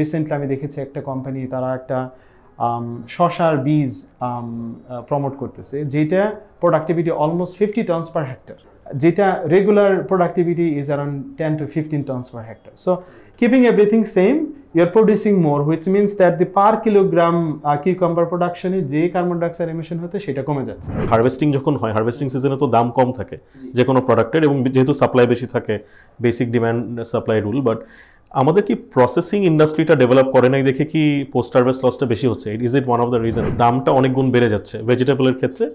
Recently আমি দেখেছি একটা কোম্পানি তারা একটা শসার বীজ প্রমোট করতেছে, যেটা প্রোডাক্টিভিটি অলমোস্ট 50 টনস পার হেক্টর, যেটা regular productivity is around 10 to 15 tonnes per hectare. So keeping everything same, you're producing more, which means that the per kilogram cucumber production এ যে কার্বন ডাইঅক্সাইড এমিশন হতে সেটা কমে যাচ্ছে। Harvesting যখন হয়, harvesting সিজনে তো দাম কম থাকে যে কোনো প্রোডাক্টের, এবং যেহেতু সাপ্লাই বেশি থাকে, basic demand supply rule, but আমাদের কি প্রসেসিং ইন্ডাস্ট্রিটা ডেভেলপ করে নাই দেখে কি পোস্ট হারভেস্ট লসটা বেশি হচ্ছে? Is it one of the reason? দামটা অনেক গুণ বেড়ে যাচ্ছে ভেজিটেবলের ক্ষেত্রে।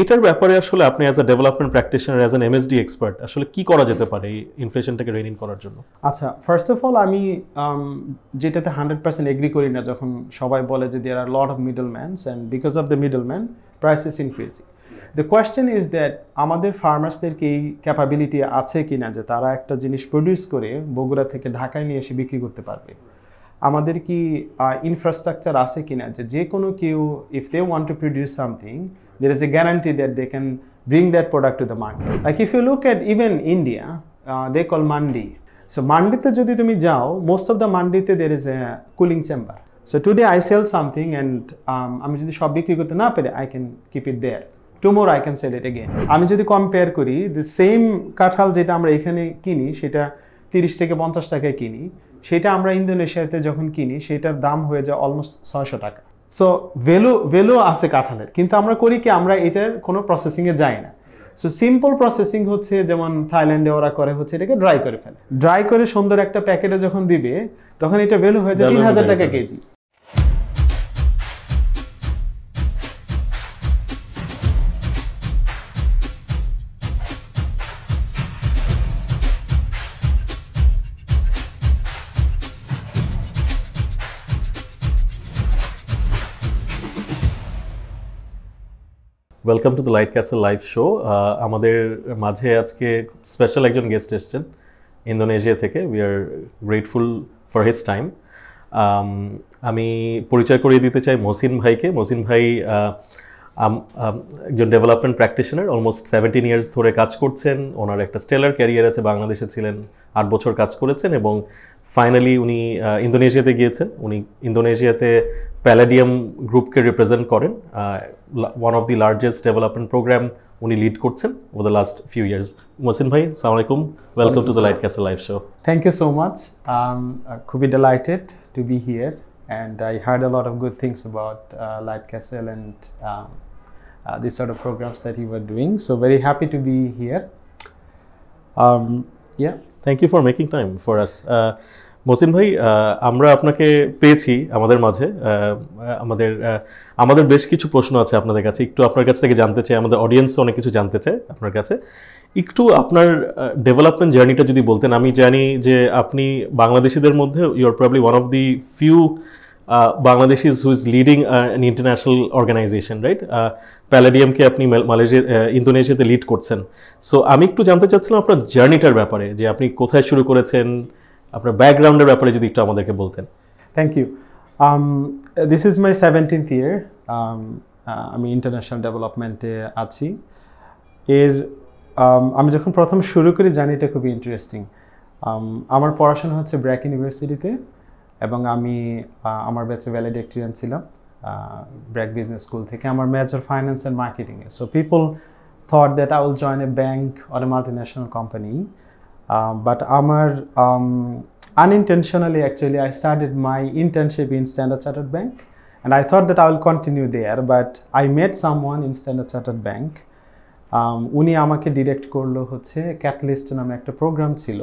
এটার ব্যাপারে আসলে আপনি as a development practitioner, as an MSD expert, আসলে কি করা যেতে পারে এই ইনফ্লেশনটাকে রেইন ইন করার জন্য? আচ্ছা, ফার্স্ট অফ অল আমি যেটাতে 100% এগ্রি করি না যখন সবাই বলে যে there are lot of middle mans and because of the middle man price is increasing. The question is that আমাদের ফার্মার্সদেরকে এই ক্যাপাবিলিটি আছে কিনা যে তারা একটা জিনিস প্রডিউস করে বগুড়া থেকে ঢাকায় নিয়ে এসে বিক্রি করতে পারবে। আমাদের কি ইনফ্রাস্ট্রাকচার আছে কিনা যে কোনো কেউ if they want to produce something, there is a guarantee that they can bring that product to the market. Like if you look at even India, they call mandi. So mandi te jodi tumi jao, most of the mandi te there is a cooling chamber. So today I sell something and ami jodi shob bikri korte na pare, I can keep it there. Tomorrow I can sell it again. Ami jodi compare kori, the same কাঁঠাল যেটা আমরা এখানে কিনি সেটা 30 থেকে 50 টাকায় কিনি, সেটা আমরা ইন্দোনেশিয়াতে যখন কিনি সেটার দাম হয়ে যায় অলমোস্ট 600 টাকা। সো ভ্যালু আছে কাঁঠালের, কিন্তু আমরা করি কি, আমরা এটার কোনো প্রসেসিংয়ে যাই না। সো সিম্পল প্রসেসিং হচ্ছে যেমন থাইল্যান্ডে ওরা করে হচ্ছে এটাকে ড্রাই করে ফেলে, ড্রাই করে সুন্দর একটা প্যাকেটে যখন দিবে তখন এটা ভ্যালু হয়ে যায় 3000 টাকা KG. Welcome to the Light Castle live show. আমাদের মাঝে আজকে স্পেশাল একজন গেস্ট এসেছেন ইন্দোনেশিয়া থেকে। We are grateful for his time. আমি পরিচয় করিয়ে দিতে চাই মহসিন ভাইকে। মহসিন ভাই একজন ডেভেলপমেন্ট প্র্যাকটিশনার, অলমোস্ট 17 ইয়ার্স ধরে কাজ করছেন। ওনার একটা স্টেলার ক্যারিয়ার আছে, বাংলাদেশে ছিলেন 8 বছর কাজ করেছেন এবং ফাইনালি উনি ইন্দোনেশিয়াতে গিয়েছেন। উনি ইন্দোনেশিয়াতে প্যালাডিয়াম গ্রুপকে রিপ্রেজেন্ট করেন। One of the largest development program উনি লিড করছেন over the last few years. Mohsin ভাই, আসসালামু আলাইকুম, welcome to the Light Castle live show. Thank you so much, খুবই delighted to be here and I heard a lot of good things about Light Castle and these sort of programs that you were doing, so very happy to be here. Yeah, thank you for making time for us. Mohsin ভাই, আমরা আপনাকে পেয়েছি আমাদের মাঝে। আমাদের বেশ কিছু প্রশ্ন আছে আপনাদের কাছে, একটু আপনার কাছ থেকে জানতে চাই। আমাদের অডিয়েন্স অনেক কিছু জানতে চায় আপনার কাছে। একটু আপনার ডেভেলপমেন্ট জার্নিটা যদি বলতেন। আমি জানি যে আপনি বাংলাদেশিদের মধ্যে you are probably one of the few Bangladeshis who is leading an international organisation, right? প্যালাডিয়ামকে আপনি ইন্দোনেশিয়াতে লিড করছেন। সো আমি একটু জানতে চাচ্ছিলাম আপনার জার্নিটার ব্যাপারে, যে আপনি কোথায় শুরু করেছেন, আপনার ব্যাকগ্রাউন্ডের ব্যাপারে যদি একটু আমাদেরকে বলতেন। Thank you. This is my 17th year. আমি ইন্টারন্যাশনাল ডেভেলপমেন্টে আছি। আমি যখন প্রথম শুরু করি জার্নিটা খুবই ইন্টারেস্টিং। আমার পড়াশোনা হচ্ছে ব্র্যাক ইউনিভার্সিটিতে এবং আমি আমার ব্যাচে ভ্যালিডিক্টোরিয়ান ছিলাম ব্র্যাক বিজনেস স্কুল থেকে। আমার মেজর ফাইন্যান্স অ্যান্ড মার্কেটিংয়ে। So people thought that I will join a bank or a multinational company, but unintentionally actually I started my internship in Standard Chartered Bank and I thought that I will continue there, but I met someone in Standard Chartered Bank. উনি আমাকে direct করলো হচ্ছে catalyst নামে একটা programme ছিল,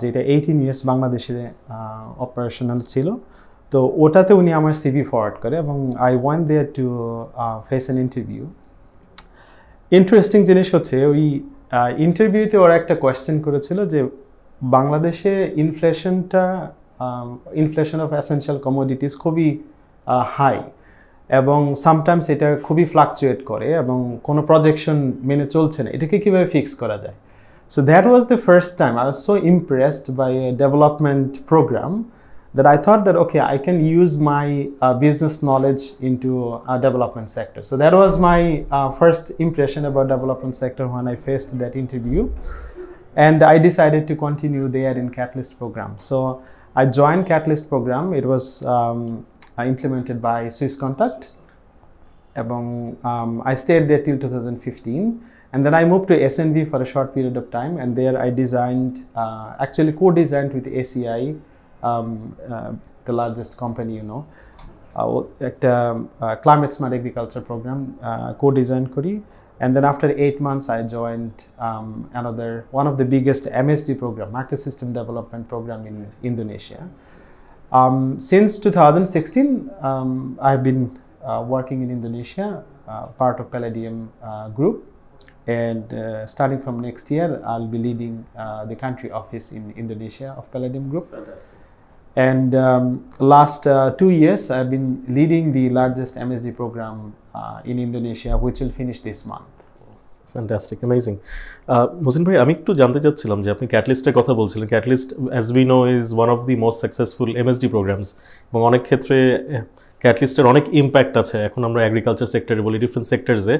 যেটা 18 years বাংলাদেশে operational ছিল। তো ওটাতে উনি আমার সিভি ফরওয়ার্ড করে এবং I want there to face an interview. Interesting জিনিস হচ্ছে ওই ইন্টারভিউতে ওরা একটা কোয়েশ্চেন করেছিল যে বাংলাদেশে ইনফ্লেশন অফ এসেনশিয়াল কমোডিটিস খুবই হাই এবং সামটাইমস এটা খুবই ফ্লাকচুয়েট করে এবং কোনো প্রজেকশন মেনে চলছে না, এটাকে কীভাবে ফিক্স করা যায়। So that was the first time I was so impressed by a development programme that I thought that, okay, I can use my business knowledge into a development sector. So that was my first impression about development sector when I faced that interview. And I decided to continue there in Catalyst program. So I joined Catalyst program. It was implemented by Swiss Contact. I stayed there till 2015, and then I moved to SNV for a short period of time, and there I designed, actually co-designed with ACI, the largest company, you know, at Climate Smart Agriculture program, co-designed Kori. And then after 8 months, I joined one of the biggest MSD program, Market System Development Program in Indonesia. Since 2016, I've been working in Indonesia, part of Palladium Group. And starting from next year, I'll be leading the country office in Indonesia of Palladium Group. Fantastic. And last 2 years, I've been leading the largest MSD program in Indonesia, which will finish this month. Fantastic, amazing. Mohsin bhai, আমি একটু জানতে চাচ্ছিলাম যে আপনি ক্যাটালিস্টের কথা বলছিলেন। Catalyst, as we know, is one of the most successful MSD programs, এবং অনেক ক্ষেত্রে ক্যাটালিস্টের অনেক ইম্প্যাক্ট আছে। এখন আমরা এগ্রিকালচার সেক্টরে বলি, ডিফারেন্ট সেক্টরসে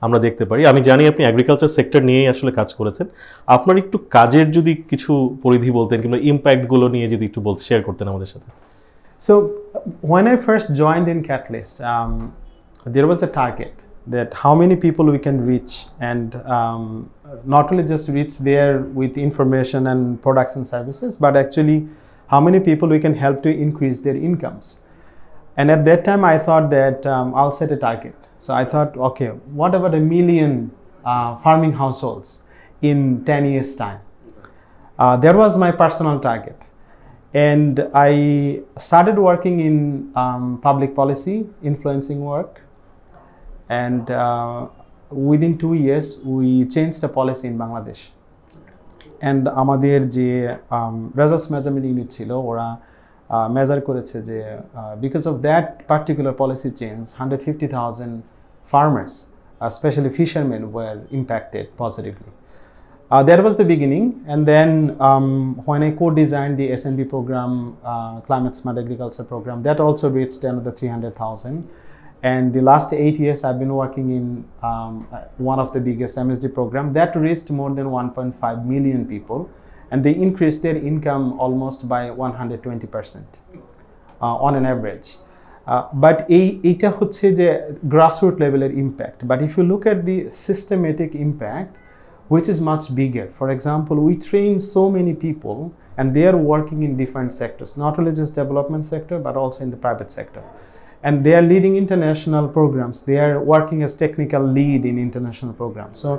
আমরা দেখতে পারি। আমি জানি আপনি এগ্রিকালচার সেক্টর নিয়েই আসলে কাজ করেছেন। আপনার একটু কাজের যদি কিছু পরিধি বলতেন কিংবা ইম্প্যাক্টগুলো নিয়ে যদি একটু শেয়ার করতেন আমাদের সাথে। So when I first joined in Catalyst, there was a target that how many people we can reach, and not only just reach there with information and products and services, but actually how many people we can help to increase their incomes. And at that time I thought that I'll set a target. So I thought, okay, what about 1 million farming households in 10 years time? That was my personal target. And I started working in public policy, influencing work. And within 2 years, we changed the policy in Bangladesh. And আমাদের যে results measurement unit ছিল, ওরা measure করেছে যে because of that particular policy change, 150,000 farmers, especially fishermen, were impacted positively. That was the beginning. And then when I co-designed the SNB program, Climate Smart Agriculture program, that also reached another 300,000. And the last 8 years, I've been working in one of the biggest MSD program that reached more than 1.5 million people, and they increased their income almost by 120% on an average. But এটা হচ্ছে যে grassroots level impact. But if you look at the systematic impact, which is much bigger. For example, we train so many people, and they are working in different sectors, not only just development sector, but also in the private sector. And they are leading international programs. They are working as technical lead in international programs. So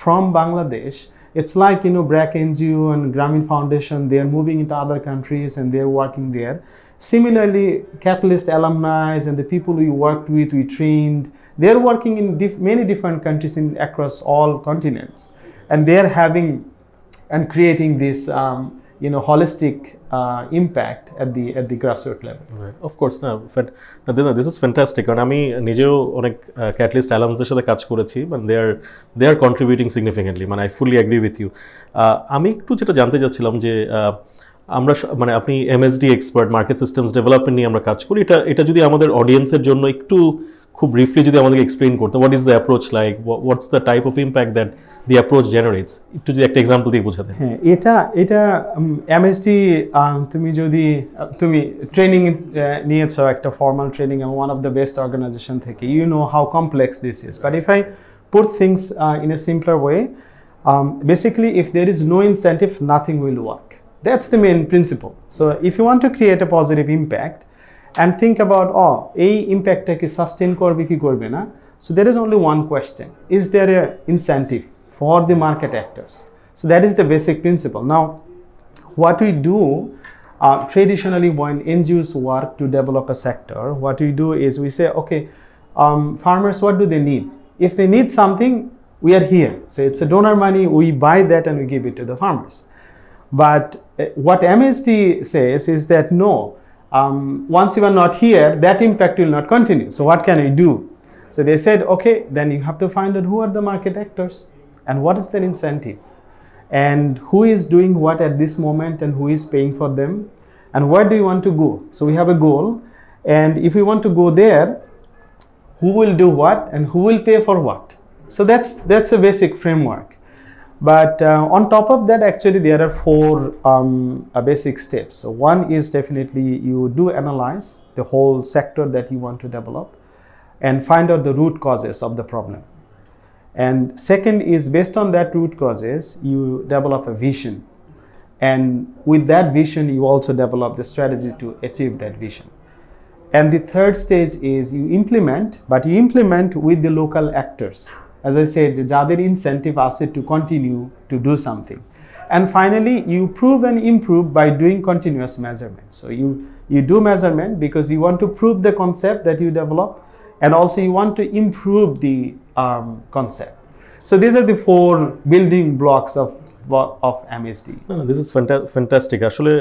from Bangladesh, it's like, you know, BRAC NGO and Grameen Foundation, they are moving into other countries and they are working there. Similarly, Catalyst alumni and the people we worked with, we trained, they are working in many different countries across all continents. And they are having and creating this, you know, holistic impact at the grassroots level. Right. Of course, this is fantastic. কারণ আমি নিজেও অনেক catalyst অ্যালামসদের সাথে কাজ করেছি, মানে they are contributing significantly. মানে I fully agree with you. আমি একটু যেটা জানতে চাচ্ছিলাম যে আমরা মানে আপনি MSD expert, market systems development নিয়ে আমরা কাজ করি, এটা যদি আমাদের অডিয়েন্সের জন্য একটু খুব ব্রিফলি যদি আমাদেরকে এক্সপ্লেইন করতে, what is the approach like, what's the type of impact that the approach generates, একটু যদি একটা এক্সাম্পল দিয়ে বোঝাতেন। হ্যাঁ, এটা এমএসডি তুমি ট্রেনিং নিয়েছো, একটা ফর্মাল ট্রেনিং এবং one of the best organisation থেকে, you know how complex this is. But if I put things in a simpler way, basically if there is no incentive, nothing will work. That's the main principle. So if you want to create a positive impact and think about, এই ইম্প্যাক্টটাকে sustain করবে কি করবে না, so there is only one question: is there a incentive for the market actors? So that is the basic principle. Now what we do traditionally when NGOs work to develop a sector, what we do is we say, okay, farmers, what do they need? If they need something, we are here. So it's a donor money, we buy that and we give it to the farmers. But what MSD says is that no, once you are not here, that impact will not continue. So what can we do? So they said, okay, then you have to find out who are the market actors and what is their incentive and who is doing what at this moment and who is paying for them and where do you want to go. So we have a goal, and if we want to go there, who will do what and who will pay for what. So that's a basic framework. But on top of that, actually, there are four basic steps. So one is definitely you do analyze the whole sector that you want to develop and find out the root causes of the problem. And second is based on that root causes, you develop a vision. And with that vision, you also develop the strategy to achieve that vision. And the third stage is you implement, but you implement with the local actors. As I said, jader incentive আছে to continue to do something. And finally, you prove and improve by doing continuous measurement. So you do measurement because you want to prove the concept that you develop, and also you want to improve the concept. So these are the four building blocks of MSD. This is fantastic. আসলে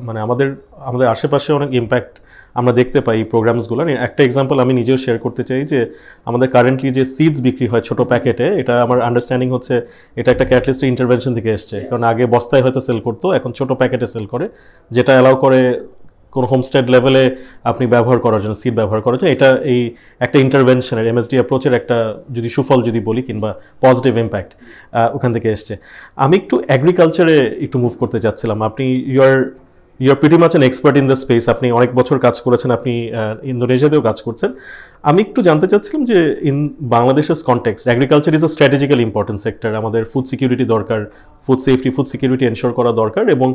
মানে আমাদের আশেপাশে অনেক impact আমরা দেখতে পাই এই প্রোগ্রামসগুলোর। একটা example আমি নিজেও শেয়ার করতে চাই যে আমাদের কারেন্টলি যে সিডস বিক্রি হয় ছোট প্যাকেটে, এটা আমার আন্ডারস্ট্যান্ডিং হচ্ছে এটা একটা ক্যাটালিস্ট ইন্টারভেনশন থেকে এসছে। কারণ আগে বস্তায় হয়তো সেল করতো, এখন ছোট প্যাকেটে সেল করে, যেটা অ্যালাউ করে কোনো হোমস্টেড লেভেলে আপনি ব্যবহার করার জন্য, সিড ব্যবহার করার জন্য। এটা এই একটা ইন্টারভেনশনের এমএসডি অ্যাপ্রোচের একটা যদি সুফল যদি বলি কিংবা পজিটিভ ইম্প্যাক্ট ওখান থেকে এসছে। আমি একটু অ্যাগ্রিকালচারে একটু মুভ করতে চাচ্ছিলাম। আপনি you are pretty much an expert in the space, আপনি অনেক বছর কাজ করেছেন, আপনি ইন্দোনেশিয়াতেও কাজ করছেন। আমি একটু জানতে চাচ্ছিলাম যে ইন বাংলাদেশের context agriculture is a strategical important sector. আমাদের ফুড সিকিউরিটি দরকার, food safety, food security ensure করা দরকার, এবং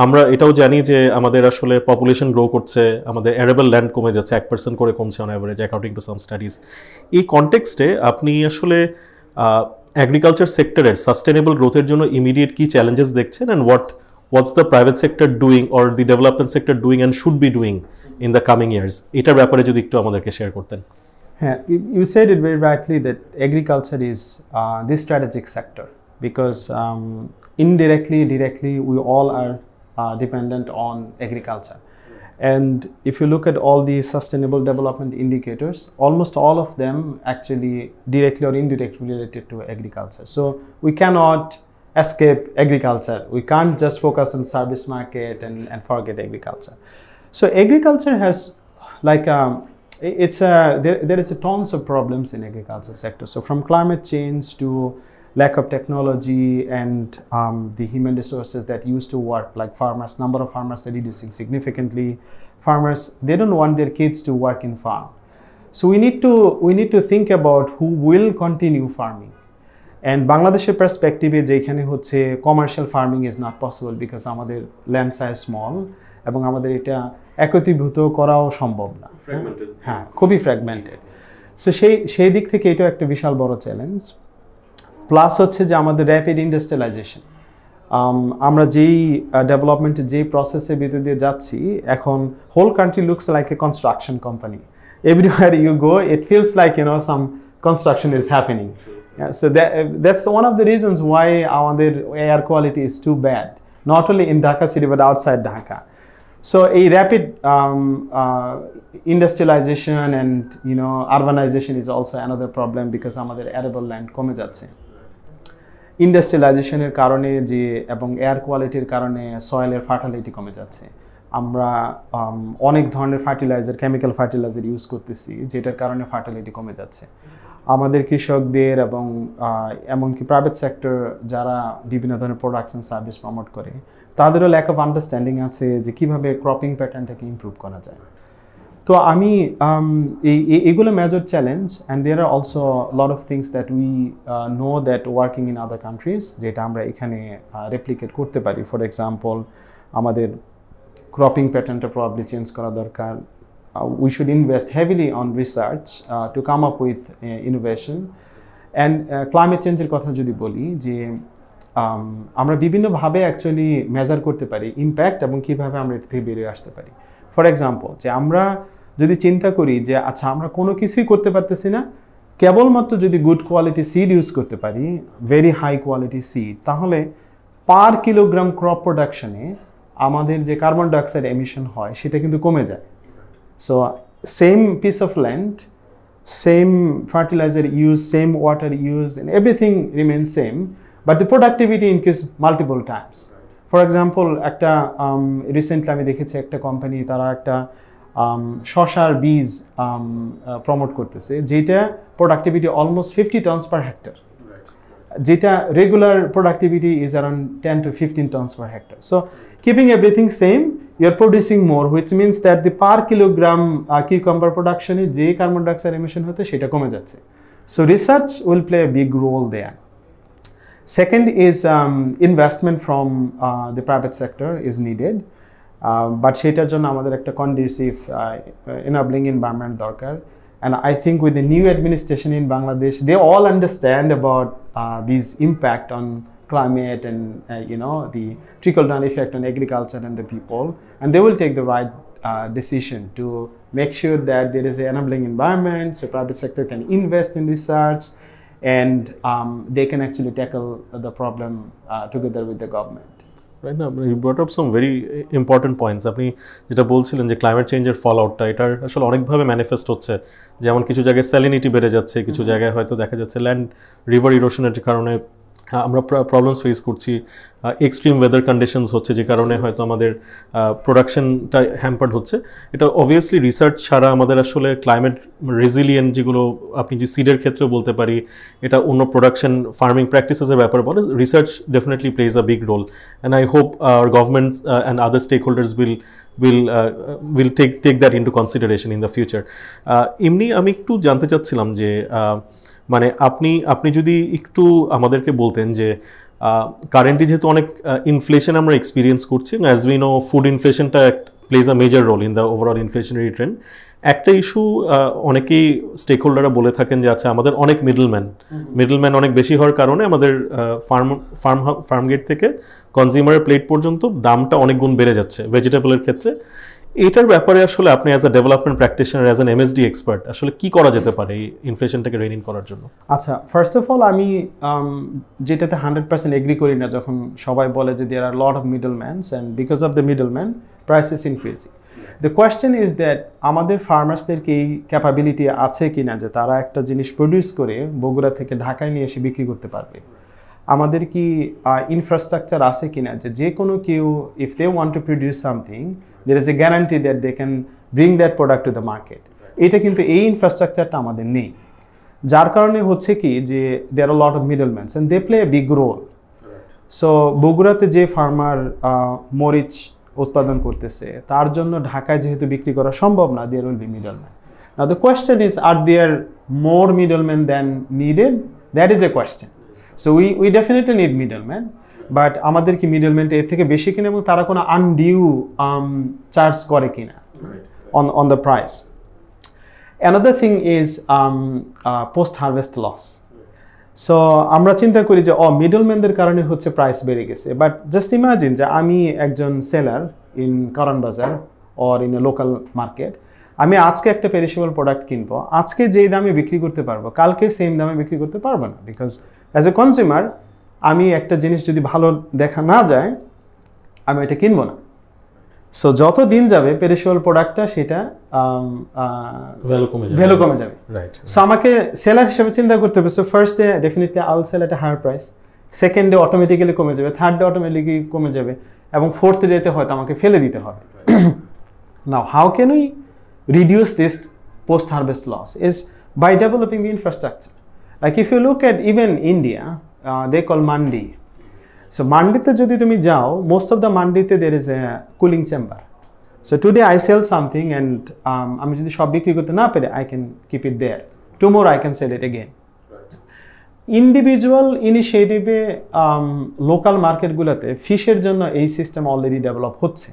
আমরা এটাও জানি যে আমাদের আসলে পপুলেশন গ্রো করছে, আমাদের অ্যারেবল ল্যান্ড কমে যাচ্ছে, 1% করে কমছে on average according to some studies. এই কনটেক্সটে আপনি আসলে অ্যাগ্রিকালচার সেক্টরের সাস্টেনেবল গ্রোথের জন্য ইমিডিয়েট কী চ্যালেঞ্জেস দেখছেন, and what's the private sector doing or the development sector doing and should be doing in the coming years? এটার ব্যাপারে যদি একটু আমাদেরকে শেয়ার করতেন। Yeah, you said it very rightly that agriculture is the strategic sector because indirectly, directly, we all are dependent on agriculture. And if you look at all the sustainable development indicators, almost all of them actually directly or indirectly related to agriculture. So we cannot escape agriculture. We can't just focus on service market and forget agriculture. So agriculture has like there is a tons of problems in agriculture sector. So from climate change to lack of technology and the human resources that used to work, like farmers, number of farmers are reducing significantly. Farmers, they don't want their kids to work in farm. So we need to think about who will continue farming. And Bangladesh's perspective যেখানে হচ্ছে commercial farming is not possible because আমাদের land size small এবং আমাদের এটা একত্রীভূত করাও সম্ভব না, হ্যাঁ খুবই fragmented. সো সেই দিক থেকে এটা একটা বিশাল বড় চ্যালেঞ্জ। প্লাস হচ্ছে যে আমাদের র্যাপিড ইন্ডাস্ট্রিয়ালাইজেশন, আমরা যেই ডেভেলপমেন্টের যেই প্রসেসের ভিতর দিয়ে যাচ্ছি, এখন whole country looks like a construction company. Everywhere you go it feels like some construction is happening. Yeah, so that's one of the reasons why our air quality is too bad, not only in Dhaka city but outside Dhaka. So a rapid industrialization and urbanization is also another problem because আমাদের arable land কমে যাচ্ছে। ইন্ডাস্ট্রিয়ালাইজেশনের কারণে যে এবং air কোয়ালিটির কারণে সয়েলের fertility কমে যাচ্ছে। আমরা অনেক ধরনের ফার্টিলাইজার, কেমিক্যাল ফার্টিলাইজার ইউজ করতেছি, যেটার কারণে ফার্টিলিটি কমে যাচ্ছে। আমাদের কৃষকদের এবং এমনকি প্রাইভেট সেক্টর যারা বিভিন্ন ধরনের প্রোডাক্টস অ্যান্ড সার্ভিস প্রমোট করে, তাদেরও ল্যাক অফ আন্ডারস্ট্যান্ডিং আছে যে কীভাবে ক্রপিং প্যাটার্নটাকে ইমপ্রুভ করা যায়। তো আমি এগুলো major challenge, and there are also lot of things that we know that working in other countries, যেটা আমরা এখানে রেপ্লিকেট করতে পারি। ফর এক্সাম্পল, আমাদের ক্রপিং প্যাটার্নটা প্রবাবলি চেঞ্জ করা দরকার। We should invest heavily on research to come up with innovation. And climate change এর কথা যদি বলি, যে আমরা বিভিন্নভাবে অ্যাকচুয়ালি মেজার করতে পারি ইম্প্যাক্ট এবং কীভাবে আমরা এটা থেকে বেরিয়ে আসতে পারি। ফর এক্সাম্পল, যে আমরা যদি চিন্তা করি যে আচ্ছা আমরা কোনো কিছুই করতে পারতেছি না, কেবলমাত্র যদি গুড কোয়ালিটি সিড ইউজ করতে পারি, ভেরি হাই কোয়ালিটি সিড, তাহলে পার কিলোগ্রাম ক্রপ প্রোডাকশনে আমাদের যে কার্বন ডাইঅক্সাইড এমিশন হয় সেটা কিন্তু কমে যায়। So same piece of land, same fertilizer use, same water use, and everything remains same, but the productivity increases multiple times. For example, একটা recently আমি দেখেছি একটা কোম্পানি তারা একটা শসার বীজ প্রমোট করতেছে, যেটা productivity almost 50 tons per hectare, যেটা regular productivity is around 10 to 15 tons per hectare. So keeping everything same, you're producing more, which means that the per kilogram cucumber production এ যে কার্বন ডাইঅক্সাইড এমিশন হতে সেটা কমে যাচ্ছে. So research will play a big role there. Second is investment from the private sector is needed. But সেটার জন্য আমাদের একটা conducive enabling environment দরকার. And I think with the new administration in Bangladesh, they all understand about this impact on climate and the trickle-down effect on agriculture and the people, and they will take the right decision to make sure that there is an enabling environment, so private sector can invest in research, and they can actually tackle the problem together with the government. Right now, you brought up some very important points. আপনি যেটা বলছিলেন যে climate চেঞ্জের ফল আউটটা এটার আসলে অনেকভাবে manifest হচ্ছে, যেমন কিছু জায়গায় স্যালিনিটি বেড়ে যাচ্ছে, কিছু জায়গায় হয়তো দেখা যাচ্ছে ল্যান্ড রিভার ইরোশনের কারণে আমরা প্রবলেমস ফেস করছি, এক্সট্রিম ওয়েদার কন্ডিশনস হচ্ছে যে কারণে হয়তো আমাদের প্রোডাকশনটা হ্যাম্পার্ড হচ্ছে। এটা অবভিয়াসলি রিসার্চ ছাড়া আমাদের আসলে ক্লাইমেট রেজিলিয়েন্ট যেগুলো আপনি যে সিডের ক্ষেত্রে বলতে পারি, এটা অন্য প্রোডাকশন ফার্মিং প্র্যাকটিসেসের ব্যাপারে বলে, research definitely plays a big role, and I hope our governments and other stakeholders will take that into consideration in the future. এমনি আমি একটু জানতে চাচ্ছিলাম যে মানে আপনি যদি একটু আমাদেরকে বলতেন যে কারেন্টলি যেহেতু অনেক ইনফ্লেশন আমরা এক্সপিরিয়েন্স করছি, অ্যাজ উই নো ফুড ইনফ্লেশনটা plays a major role in the overall inflationary trend. একটা ইস্যু অনেকেই স্টেক হোল্ডাররা বলে থাকেন যে আচ্ছা আমাদের অনেক মিডলম্যান অনেক বেশি হওয়ার কারণে আমাদের ফার্ম গেট থেকে কনজিউমারের প্লেট পর্যন্ত দামটা অনেক গুণ বেড়ে যাচ্ছে ভেজিটেবলের ক্ষেত্রে। এটার ব্যাপারে আসলে আপনি as a development practitioner, as an MSD expert, আসলে কি করা যেতে পারে এই ইনফ্লেশনটাকে রেইন ইন করার জন্য? আচ্ছা, ফার্স্ট অফ অল আমি যেটাতে 100% এগ্রি করি না যখন সবাই বলে যে there are lot of middlemans and because of the middleman price is increasing. The question is that আমাদের ফার্মার্সদেরকে এই ক্যাপাবিলিটি আছে কি না যে তারা একটা জিনিস প্রডিউস করে বগুড়া থেকে ঢাকায় নিয়ে এসে বিক্রি করতে পারবে। আমাদের কি ইনফ্রাস্ট্রাকচার আছে কি না যে কোনো কেউ if they want to produce something there is a guarantee that they can bring that product to the market. এটা কিন্তু এই ইনফ্রাস্ট্রাকচারটা আমাদের নেই, যার কারণে হচ্ছে কি যে there are a lot of middlemen and they play a big role. So বগুড়াতে যে ফার্মার মরিচ উৎপাদন করতেছে তার জন্য ঢাকায় যেহেতু বিক্রি করা সম্ভব না, there will be middlemen. Now the question is, are there more middlemen than needed? That is a question. So we definitely need middlemen. But আমাদের কি মিডলম্যান এর থেকে বেশি কিনা এবং তারা কোনো আনডিউ চার্জ করে কিনা on the price. Another thing is post harvest loss. So আমরা চিন্তা করি যে মিডলম্যানদের কারণে হচ্ছে প্রাইস বেড়ে গেছে, বাট জাস্ট ইমাজিন যে আমি একজন সেলার ইন কারণ বাজার or in a local market, আমি আজকে একটা পেরিশেবল প্রোডাক্ট কিনবো, আজকে যেই দামে বিক্রি করতে পারবো কালকে সেম দামে বিক্রি করতে পারবো না, বিকজ অ্যাজ এ কনজিউমার আমি একটা জিনিস যদি ভালো দেখা না যায় আমি এটা কিনবো না। সো যত দিন যাবে পেরিশেবল প্রোডাক্টটা সেটা ভ্যালু কমে যাবে। সো আমাকে সেলার হিসেবে চিন্তা করতে হবে। So first day definitely I will sell at a higher price, second day automatically কমে যাবে, থার্ড ডে অটোমেটিক্যালি কমে যাবে, এবং ফোর্থ ডেতে হয়তো আমাকে ফেলে দিতে হবে। Now how can we reduce this post harvest loss is by developing the infrastructure. Like if you look at even India, they call mandi. So mandite jodi tumi jao, most of the mandite there is a cooling chamber. So today I sell something and ami jodi shob bikri korte na pare I can keep it there, tomorrow I can sell it again. Individual initiative e local market gulote fisher jonno ei system already develop hocche,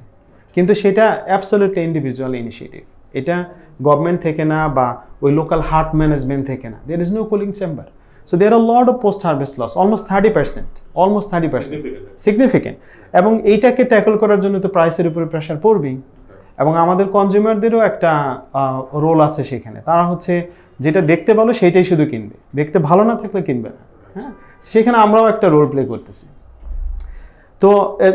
kintu seta absolutely individual initiative, eta government theke na ba oi local hart management theke na, there is no cooling chamber. So there are a lot of post-harvest loss, almost 30%, significant. এবং এইটাকে tackle করার জন্য তো প্রাইসের উপরে pressure পড়বেই, এবং আমাদের কনজিউমারদেরও একটা রোল আছে সেখানে। তারা হচ্ছে যেটা দেখতে ভালো সেইটাই শুধু কিনবে, দেখতে ভালো না থাকলে কিনবে না। হ্যাঁ, সেখানে আমরাও একটা রোল প্লে করতেছি। তো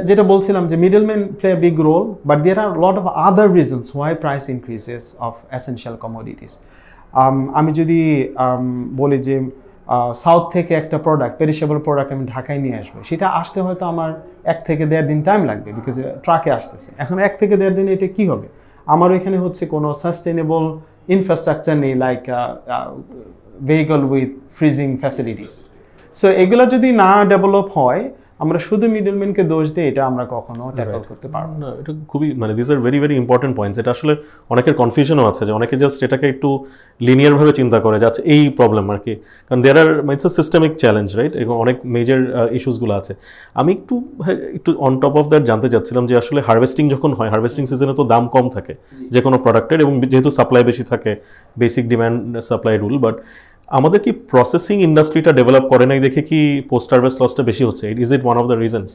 যেটা বলছিলাম যে middleman play a big role, but there are a lot of other reasons why price increases of essential commodities. আমি যদি বলি যে সাউথ থেকে একটা প্রোডাক্ট, পেরিশেবল প্রোডাক্ট আমি ঢাকায় নিয়ে আসবো, সেটা আসতে হয়তো আমার 1 থেকে 1.5 দিন টাইম লাগবে, বিকজ ট্রাকে আসতেছে। এখন 1 থেকে 1.5 দিন এটা কি হবে? আমার ওইখানে হচ্ছে কোনো সাস্টেনেবল ইনফ্রাস্ট্রাকচার নেই, like vehicle with freezing facilities. So এগুলা যদি না ডেভেলপ হয়, আমরা শুধু মিডলম্যানকে দোষ দিই, এটা আমরা কখনো ট্যাকল করতে পারবো না। এটা খুবই মানে this are very very important points. এটা আসলে অনেকের কনফিউশনও আছে যে অনেকে জাস্ট এটাকে একটু লিনিয়ারভাবে চিন্তা করে যাচ্ছে এই প্রবলেম আর কি, কারণ there are it's a systemic challenge, right? এবং অনেক মেজর ইস্যুসগুলো আছে। আমি একটু অন টপ অফ দ্যাট জানতে চাচ্ছিলাম যে আসলে হারভেস্টিং যখন হয়, হারভেস্টিং সিজনে তো দাম কম থাকে যে কোনো প্রোডাক্টের, এবং যেহেতু সাপ্লাই বেশি থাকে, basic demand supply rule, but আমাদের কি প্রসেসিং ইন্ডাস্ট্রিটা ডেভেলপ করে নাই দেখে কি পোস্ট হারভেস্ট লসটা বেশি হচ্ছে? Is it one of the reasons?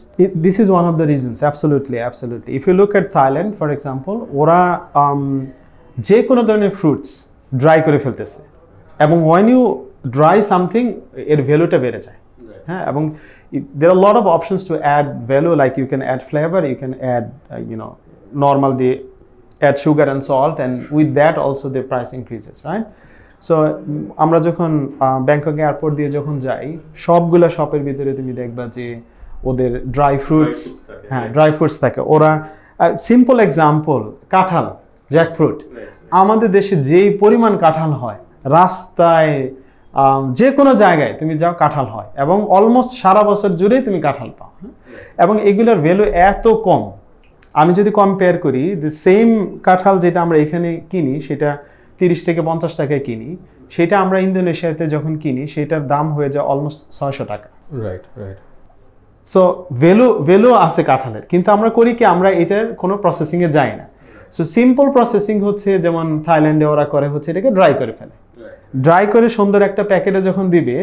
This is one of the reasons, absolutely. If you look at Thailand, for example, ওরা যে কোনো ধরনের ফ্রুটস ড্রাই করে ফেলতেছে, এবং when you dry something, এর ভ্যালুটা বেড়ে যায়। হ্যাঁ, এবং there are a lot of options to add value, like you can add flavor, you can add normal they add sugar and salt, and with that also the price increases, right? So আমরা যখন Bangkok airport দিয়ে যখন যাই, সবগুলা শপের ভিতরে তুমি দেখবা যে ওদের ড্রাই ফ্রুটস থাকে। ওরা সিম্পল এক্সাম্পল, কাঁঠাল, জ্যাকফ্রুট, আমাদের দেশে যেই পরিমাণ কাঁঠাল হয়, রাস্তায় যে কোনো জায়গায় তুমি যাও কাঁঠাল হয়, এবং অলমোস্ট সারা বছর জুড়েই তুমি কাঁঠাল পাও। এবং এগুলোর ভ্যালু এত কম, আমি যদি কম্পেয়ার করি, দ্য সেম কাঁঠাল যেটা আমরা এখানে কিনি সেটা 30 থেকে 50 টাকায় কিনি, সেটা আমরা ইন্দোনেশিয়াতে যখন কিনি সেটার দাম হয়ে যায় অলমোস্ট 600 টাকা। রাইট। সো ভ্যালু আছে কাঁঠালের, কিন্তু আমরা করি কি, আমরা এটার কোনো প্রসেসিংয়ে যাই না। সো সিম্পল প্রসেসিং হচ্ছে, যেমন থাইল্যান্ডে ওরা করে হচ্ছে এটাকে ড্রাই করে ফেলে, ড্রাই করে সুন্দর একটা প্যাকেটে যখন দিবে,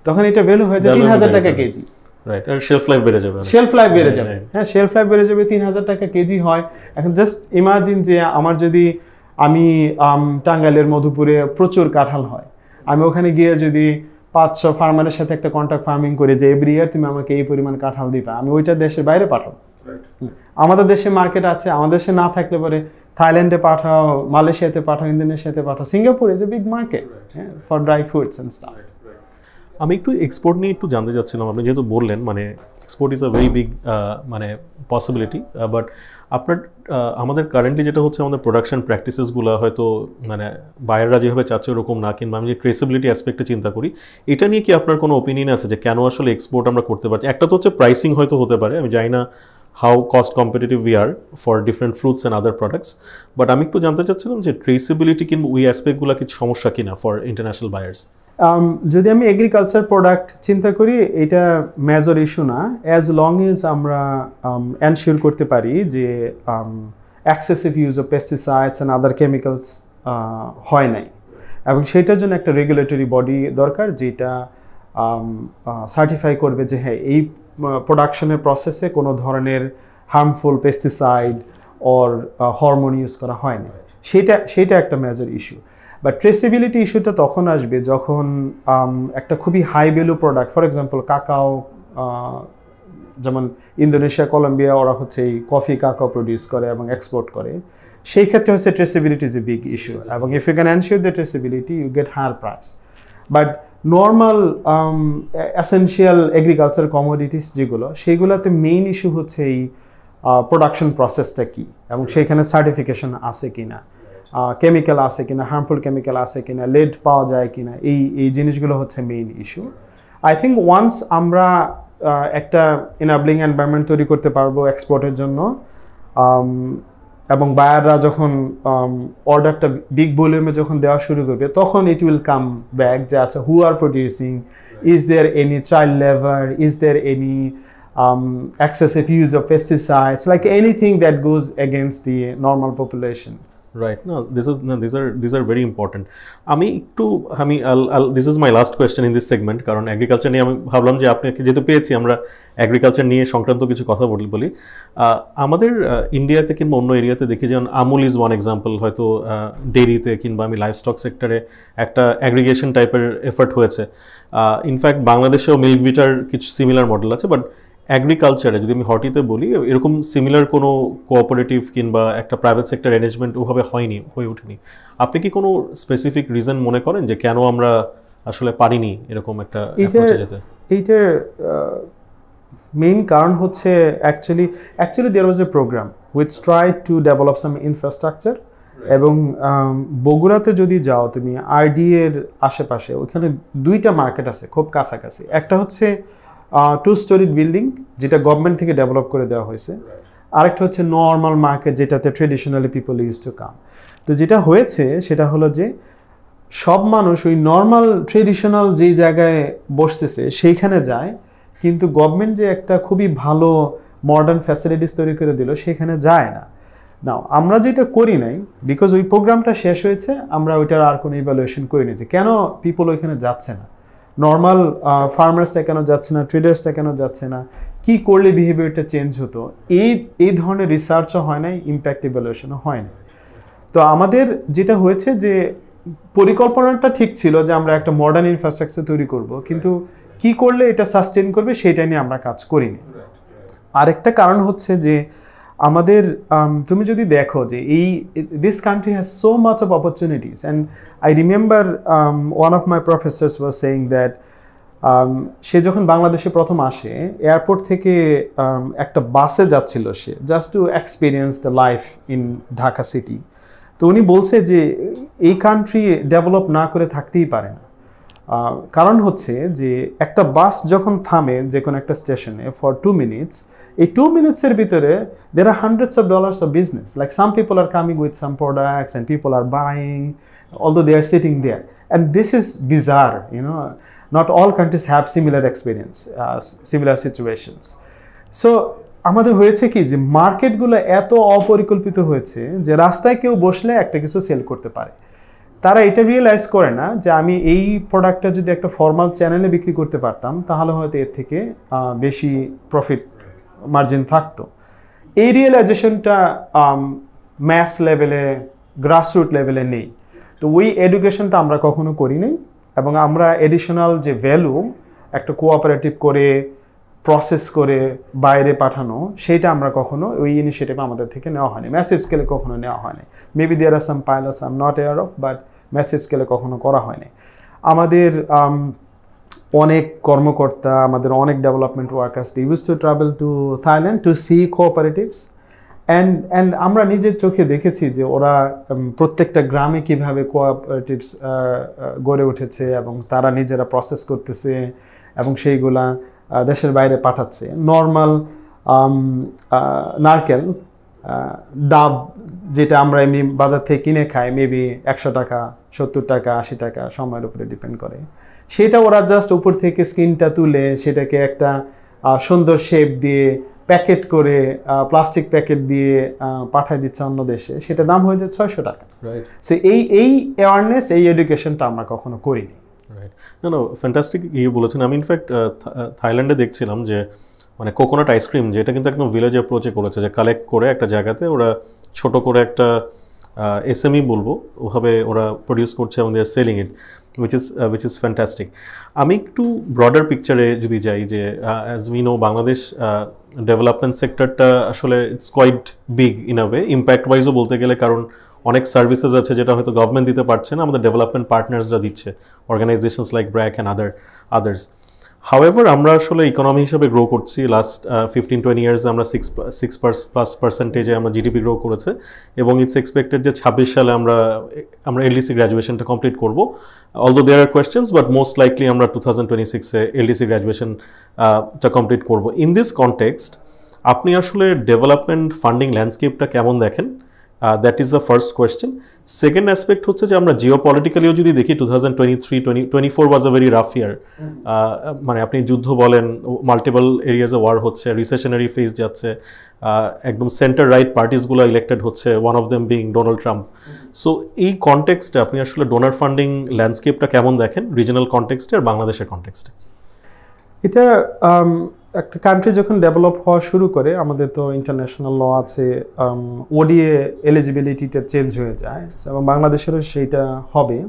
তখন এটা ভ্যালু হয়ে যায় 3000 টাকা কেজি। রাইট, আর শেলফ লাইফ বেড়ে যাবে। হ্যাঁ, শেলফ লাইফ বেড়ে যাবে, 3000 টাকা কেজি হয়। এখন জাস্ট ইমাজিন যে আমি টাঙ্গাইলের মধুপুরে প্রচুর কাঁঠাল হয়, আমি ওখানে গিয়ে যদি 500 ফার্মারের সাথে একটা কন্ট্রাক্ট ফার্মিং করে যে এভরি ইয়ার তুমি আমাকে এই পরিমাণ কাঁঠাল দিবা, আমি ওইটা দেশের বাইরে পাঠাবো। আমাদের দেশে মার্কেট আছে, আমাদের দেশে না থাকলে পরে থাইল্যান্ডে পাঠাও, মালয়েশিয়াতে পাঠাও, ইন্দোনেশিয়াতে পাঠাও, Singapore is a big market for dry fruits and stuff. আমি একটু এক্সপোর্ট নিয়ে একটু জানতে চাচ্ছিলাম। আপনি যেহেতু বললেন মানে export is a very big মানে পসিবিলিটি, বাট আপনার আমাদের কারেন্টলি যেটা হচ্ছে, আমাদের প্রোডাকশন প্র্যাকটিসেসগুলো হয়তো মানে বায়াররা যেভাবে চাচ্ছে ওরকম না, কিংবা আমি যে ট্রেসেবিলিটি অ্যাসপেক্টে চিন্তা করি, এটা নিয়ে কি আপনার কোনো ওপিনিয়ন আছে যে কেন আসলে এক্সপোর্ট আমরা করতে পারছি? একটা তো হচ্ছে প্রাইসিং হয়তো হতে পারে, আমি জানি না how cost competitive we are for different fruits and other products, but আমি একটু জানতে চাচ্ছিলাম যে ট্রেসেবিলিটি কিংবা ওই অ্যাসপেক্টগুলো কিছু সমস্যা কিনা ফর ইন্টারন্যাশনাল বায়ার্স। যদি আমি এগ্রিকালচার প্রোডাক্ট চিন্তা করি, এটা মেজর ইস্যু না, অ্যাজ লং এজ আমরা এনশিওর করতে পারি যে excessive use of pesticides and other chemicals হয় নাই, এবং সেটার জন্য একটা রেগুলেটরি বডি দরকার যেটা সার্টিফাই করবে যে হ্যাঁ, এই প্রোডাকশনের প্রসেসে কোনো ধরনের harmful pesticide or hormone use করা হয়নি। সেটা একটা মেজর ইস্যু। বা ট্রেসেবিলিটি ইস্যুটা তখন আসবে যখন একটা খুবই high value product, for example cacao, যেমন ইন্দোনেশিয়া, কলম্বিয়া, ওরা হচ্ছে এই কফি কাকাও প্রডিউস করে এবং এক্সপোর্ট করে, সেই ক্ষেত্রে হচ্ছে traceability is a big issue, এবং if you can ensure the traceability you get higher price. But normal essential agriculture commodities যেগুলো, সেইগুলোতে মেইন ইস্যু হচ্ছে এই প্রোডাকশন প্রসেসটা কি, এবং সেইখানে সার্টিফিকেশন আছে কিনা, কেমিক্যাল আছে কিনা, হার্মফুল কেমিক্যাল আছে কিনা, লেড পাওয়া যায় কিনা, এই জিনিসগুলো হচ্ছে main issue. I think once আমরা একটা এনাবলিং এনভায়রনমেন্ট তৈরি করতে পারবো এক্সপোর্টের জন্য, এবং বায়াররা যখন অর্ডারটা বিগ ভলিউমে যখন দেওয়া শুরু করবে, তখন ইট উইল কাম ব্যাক যে আচ্ছা, who are producing, is there any child labour, is there any excessive use of pesticides, like anything that goes against the normal population. Right. No, these are very important. This is my last question in this segment, কারণ agriculture নিয়ে আমি ভাবলাম যে আপনাকে যেহেতু পেয়েছি, আমরা agriculture নিয়ে সংক্রান্ত কিছু কথা বলি। আমাদের ইন্ডিয়াতে কিংবা অন্য এরিয়াতে দেখি, যেমন আমুল ইজ ওয়ান এক্সাম্পল, হয়তো ডেইরিতে কিংবা আমি লাইভ স্টক সেক্টরে একটা অ্যাগ্রিগেশন টাইপের এফার্ট হয়েছে। ইনফ্যাক্ট বাংলাদেশেও মিল্ক ভিটার কিছু সিমিলার মডেল আছে, বাট অ্যাগ্রিকালচারে যদি আমি হটিতে বলি, এরকম সিমিলার কোনো কোঅপারেটিভ কিংবা একটা প্রাইভেট সেক্টর অ্যারেঞ্জমেন্ট ওভাবে হয়ে ওঠেনি। আপনি কি কোনো স্পেসিফিক রিজন মনে করেন যে কেন আমরা আসলে পারিনি এরকম একটা অ্যাপ্রোচে যেতে? এইটার মেইন কারণ হচ্ছে actually there was a programme which tried to develop some infrastructure এবং বগুড়াতে যদি যাও তুমি আরডি এর আশেপাশে, ওখানে দুইটা মার্কেট আছে খুব কাছাকাছি। একটা হচ্ছে 2 স্টোরি বিল্ডিং, যেটা গভর্নমেন্ট থেকে ডেভেলপ করে দেওয়া হয়েছে। আরেকটা হচ্ছে নর্মাল মার্কেট, যেটাতে traditionally people use to come. তো যেটা হয়েছে সেটা হলো যে সব মানুষ ওই নর্মাল ট্রেডিশনাল যেই জায়গায় বসতেছে সেইখানে যায়, কিন্তু গভর্নমেন্ট যে একটা খুবই ভালো মডার্ন ফ্যাসিলিটিস তৈরি করে দিল সেখানে যায় না। নাও আমরা যেটা করি নাই, বিকজ ওই প্রোগ্রামটা শেষ হয়েছে, আমরা ওইটার আর কোনো ইভ্যালুয়েশন করি নি যে কেন পিপল ওইখানে যাচ্ছে না, নর্মাল ফার্মার্সরা কেন যাচ্ছে না, ট্রেডার্সরা কেন যাচ্ছে না, কি করলে বিহেভিয়ারটা চেঞ্জ হতো। এই ধরনের রিসার্চও হয় নাই, ইম্প্যাক্ট ইভ্যালুয়েশনও হয় না। তো আমাদের যেটা হয়েছে যে পরিকল্পনাটা ঠিক ছিল যে আমরা একটা মডার্ন ইনফ্রাস্ট্রাকচার তৈরি করব, কিন্তু কি করলে এটা সাস্টেন করবে সেটা নিয়ে আমরা কাজ করিনি। আরেকটা কারণ হচ্ছে যে আমাদের তুমি যদি দেখো যে this country has so much of opportunities, and I remember one of my professors was saying that সে যখন বাংলাদেশে প্রথম আসে, এয়ারপোর্ট থেকে একটা বাসে যাচ্ছিল সে, just to experience the life in Dhaka city. তো উনি বলছে যে এই কান্ট্রি ডেভেলপ না করে থাকতেই পারে না। কারণ হচ্ছে যে একটা বাস যখন থামে যে কোনো একটা স্টেশনে ফর 2 মিনিটস, এই 2 মিনিটসের ভিতরে there are hundreds of dollars of business. Like some people are coming with some products and people are buying, although they are sitting there. And this is bizarre, you know. Not all countries have similar experience, similar situations. So আমাদের হয়েছে কি যে মার্কেটগুলো এত অপরিকল্পিত হয়েছে যে রাস্তায় কেউ বসলে একটা কিছু সেল করতে পারে। তারা এটা রিয়েলাইজ করে না যে আমি এই প্রোডাক্টটা যদি একটা ফর্মাল চ্যানেলে বিক্রি করতে পারতাম তাহলে হয়তো এর থেকে বেশি প্রফিট মার্জিন থাকতো। এই রিয়েলাইজেশনটা ম্যাস লেভেলে, গ্রাসরুট লেভেলে নেই। তো ওই এডুকেশনটা আমরা কখনো করি নাই, এবং আমরা এডিশনাল যে ভ্যালু একটা কোঅপারেটিভ করে প্রসেস করে বাইরে পাঠানো, সেটা আমরা কখনো ওই ইনিশিয়েটিভ আমাদের থেকে নেওয়া হয়নি, ম্যাসিভ স্কেলে কখনো নেওয়া হয়নি। Maybe there are some pilots I am not aware of, but massive স্কেলে কখনো করা হয়নি। আমাদের অনেক কর্মকর্তা, আমাদের অনেক development workers they use to travel to Thailand to see cooperatives, and আমরা নিজের চোখে দেখেছি যে ওরা প্রত্যেকটা গ্রামে কিভাবে কোঅপারেটিভস গড়ে উঠেছে এবং তারা নিজেরা প্রসেস করতেছে এবং সেইগুলা দেশের বাইরে পাঠাচ্ছে। নর্মাল নারকেল, ডাব, যেটা আমরা এমনি বাজার থেকে কিনে খাই, মেবি 100 টাকা, 70 টাকা, 80 টাকা, সময়ের উপরে ডিপেন্ড করে, সেটা ওরা জাস্ট উপর থেকে স্কিনটা তুলে সেটাকে একটা সুন্দর শেপ দিয়ে প্যাকেট করে প্লাস্টিক প্যাকেট দিয়ে পাঠিয়ে দিচ্ছে অন্য দেশে, সেটা দাম হয়ে যায় 600 টাকা। সো এই অ্যাওয়ারনেস, এই এডুকেশনটা আমরা কখনো করিনি। না, ফ্যান্টাস্টিক ইয়ে বলেছেন। আমি ইনফ্যাক্ট থাইল্যান্ডে দেখছিলাম যে মানে কোকোনাট আইসক্রিম, যেটা কিন্তু একদম ভিলেজ অ্যাপ্রোচে করেছে, যে কালেক্ট করে একটা জায়গাতে ওরা ছোট করে একটা এসএমই বলবো, ওভাবে ওরা প্রডিউস করছে এবং they are selling it, which is fantastic. আমি একটু ব্রডার পিকচারে যদি যাই, যে as we know Bangladesh development সেক্টরটা আসলে it's quite big in a way, impact ওয়াইজও বলতে গেলে, কারণ অনেক সার্ভিসেস আছে যেটা হয়তো গভর্নমেন্ট দিতে পারছে না, আমাদের ডেভেলপমেন্ট পার্টনার্সরা দিচ্ছে, organizations like BRAC and others. However আমরা আসলে ইকোনমি হিসাবে গ্রো করছি, লাস্ট 15-20 ইয়ার্সে আমরা 6+% আমরা জিডিপি গ্রো করেছে, এবং ইটস এক্সপেক্টেড যে 26 সালে আমরা এলডিসি গ্র্যাজুয়েশনটা কমপ্লিট করব। Although there are questions, but most likely আমরা 2026-এ এলডিসি গ্র্যাজুয়েশনটা কমপ্লিট করব। ইন দিস কনটেক্সট আপনি আসলে ডেভেলপমেন্ট ফান্ডিং ল্যান্ডস্কেপটা কেমন দেখেন? That is the first question. Second aspect হচ্ছে যে আমরা জিওপলিটিক্যালিও যদি দেখি, 2023-24 ওয়াজ আ ভেরি রাফ ইয়ার। মানে আপনি যুদ্ধ বলেন, মাল্টিপল এরিয়াজে ওয়ার হচ্ছে, রিসেশনারি ফেজ যাচ্ছে, একদম সেন্টার রাইট পার্টিসগুলো ইলেক্টেড হচ্ছে, one of them being Donald Trump. So এই কনটেক্সটে আপনি আসলে ডোনার ফান্ডিং ল্যান্ডস্কেপটা কেমন দেখেন, রিজনাল কনটেক্সটে আর বাংলাদেশের কনটেক্সটে? এটা একটা কান্ট্রি যখন ডেভেলপ হওয়া শুরু করে, আমাদের তো ইন্টারন্যাশনাল ল আছে, ওডিএ এলিজিবিলিটিটা চেঞ্জ হয়ে যায়, এবং বাংলাদেশেরও সেইটা হবে,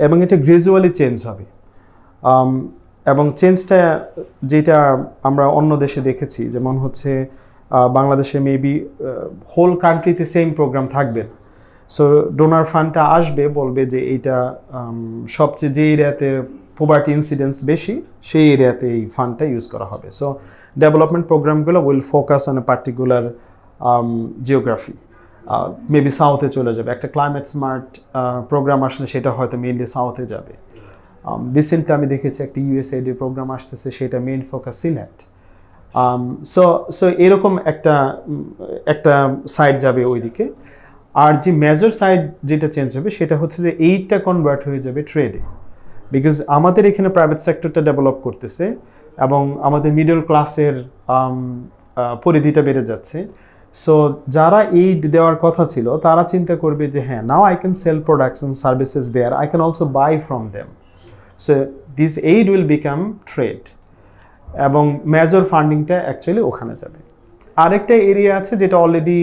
এবং এটা গ্রাজুয়ালি চেঞ্জ হবে। এবং চেঞ্জটা যেটা আমরা অন্য দেশে দেখেছি, যেমন হচ্ছে বাংলাদেশে মেবি হোল কান্ট্রিতে সেম প্রোগ্রাম থাকবে না। সো ডোনার ফান্ডটা আসবে, বলবে যে এইটা সবচেয়ে যে এরিয়াতে পোভার্টি ইনসিডেন্স বেশি সেই এরিয়াতে এই ফান্ডটা ইউজ করা হবে। সো ডেভেলপমেন্ট প্রোগ্রামগুলো will focus on a particular geography. Maybe সাউথে চলে যাবে, একটা ক্লাইমেট স্মার্ট প্রোগ্রাম আসলে সেটা হয়তো মেইনলি সাউথে যাবে। রিসেন্টলি আমি দেখেছি একটা USAID প্রোগ্রাম আসতেছে, সেটা মেইন ফোকাস সিলেট। সো এরকম একটা সাইড যাবে ওইদিকে। আর যে মেজর সাইড যেটা চেঞ্জ হবে সেটা হচ্ছে যে এইটা কনভার্ট হয়ে যাবে ট্রেডে, বিকজ আমাদের এখানে প্রাইভেট সেক্টরটা ডেভেলপ করতেছে এবং আমাদের মিডল ক্লাসের পরিধিটা বেড়ে যাচ্ছে। সো যারা এইড দেওয়ার কথা ছিল তারা চিন্তা করবে যে হ্যাঁ, now I can sell products and services there, I can also buy from them. So this aid will become trade এবং মেজর ফান্ডিংটা অ্যাকচুয়ালি ওখানে যাবে। আরেকটা এরিয়া আছে যেটা অলরেডি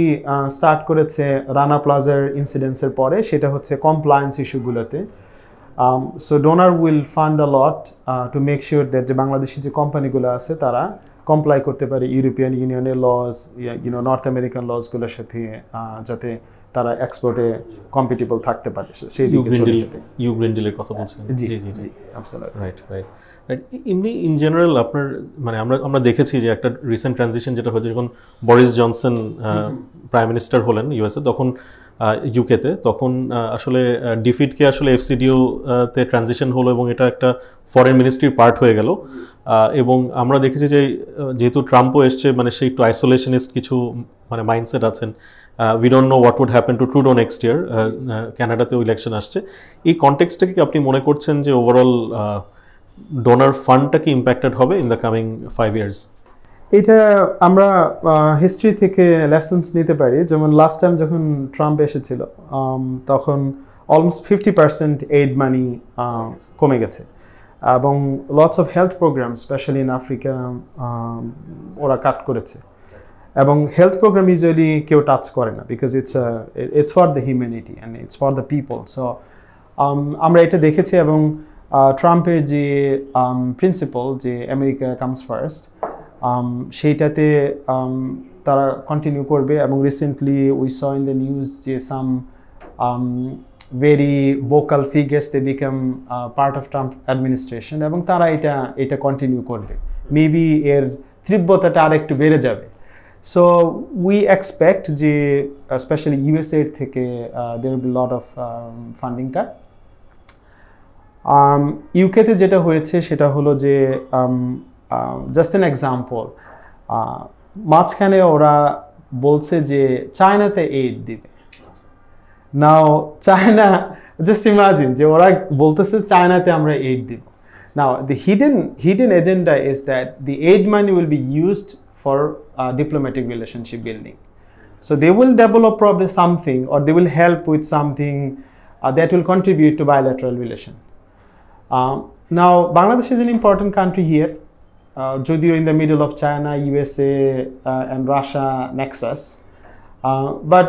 স্টার্ট করেছে রানা প্লাজার ইনসিডেন্টসের পরে, সেটা হচ্ছে কমপ্লায়েন্স ইস্যুগুলোতে। So donor will fund a lot to make sure that যে বাংলাদেশি যে কোম্পানিগুলো আছে তারা কমপ্লাই করতে পারে ইউরোপিয়ান ইউনিয়নের লজ, নর্থ আমেরিকান লজগুলোর সাথে, যাতে তারা এক্সপোর্টে কম্পিটিবল থাকতে পারে। সেই দিকে চলে যাবে। গ্রিন ডিলের কথা বলছেন। জি জি জি, অ্যাবসলিউটলি রাইট। এমনি ইন জেনারেল আপনার মানে আমরা দেখেছি যে একটা রিসেন্ট ট্রানজিশন যেটা হয়েছে যখন বরিস জনসন প্রাইম মিনিস্টার হলেন ইউএসএ, তখন ইউকেতে, তখন আসলে ডিফিটকে আসলে FCDO তে ট্রানজিশন হলো এবং এটা একটা ফরেন মিনিস্ট্রির পার্ট হয়ে গেল। এবং আমরা দেখেছি যে যেহেতু ট্রাম্পও এসছে, মানে সে একটু আইসোলেশনিস্ট কিছু মানে মাইন্ডসেট আছেন। We don't know what would happen to Trudeau next year, ক্যানাডাতেও ইলেকশন আসছে। এই কনটেক্সটটাকে কি আপনি মনে করছেন যে ওভারঅল ডোনার ফান্ডটা কি ইম্প্যাক্টেড হবে ইন দ্য কামিং 5 years? এটা আমরা হিস্ট্রি থেকে লেসন্স নিতে পারি। যেমন লাস্ট টাইম যখন ট্রাম্প এসেছিল তখন অলমোস্ট 50% এইড মানি কমে গেছে এবং lots of health program specially in Africa ওরা কাট করেছে। এবং হেলথ প্রোগ্রাম ইউজুয়ালি কেউ টাচ করে না, because it's for the humanity and it's for the people. So আমরা এটা দেখেছি। এবং ট্রাম্পের যে প্রিন্সিপাল যে আমেরিকা কামস ফার্স্ট, সেইটাতে তারা কন্টিনিউ করবে। এবং recently we saw in the news যে some very vocal figures they became part of Trump administration, এবং তারা এটা কন্টিনিউ করবে। মেবি এর তীব্রতাটা আরেকটু বেড়ে যাবে। সো উই এক্সপেক্ট যে স্পেশালি USAID থেকে there will be lot of funding cut. ইউকেতে যেটা হয়েছে সেটা হলো যে জাস্ট অ্যান এক্সাম্পল, মাঝখানে ওরা বলছে যে চায়নাতে এইড দিবে। নাও চায়না, জাস্ট ইমাজিন যে ওরা বলতেছে চায়নাতে আমরা এইড দিব। নাও the hidden agenda is that the aid money will be used for diplomatic relationship building. So they will develop probably something, or they will help with something that will contribute to bilateral relation. Now Bangladesh is an important country here, jodio in the middle of China, USA and Russia nexus, but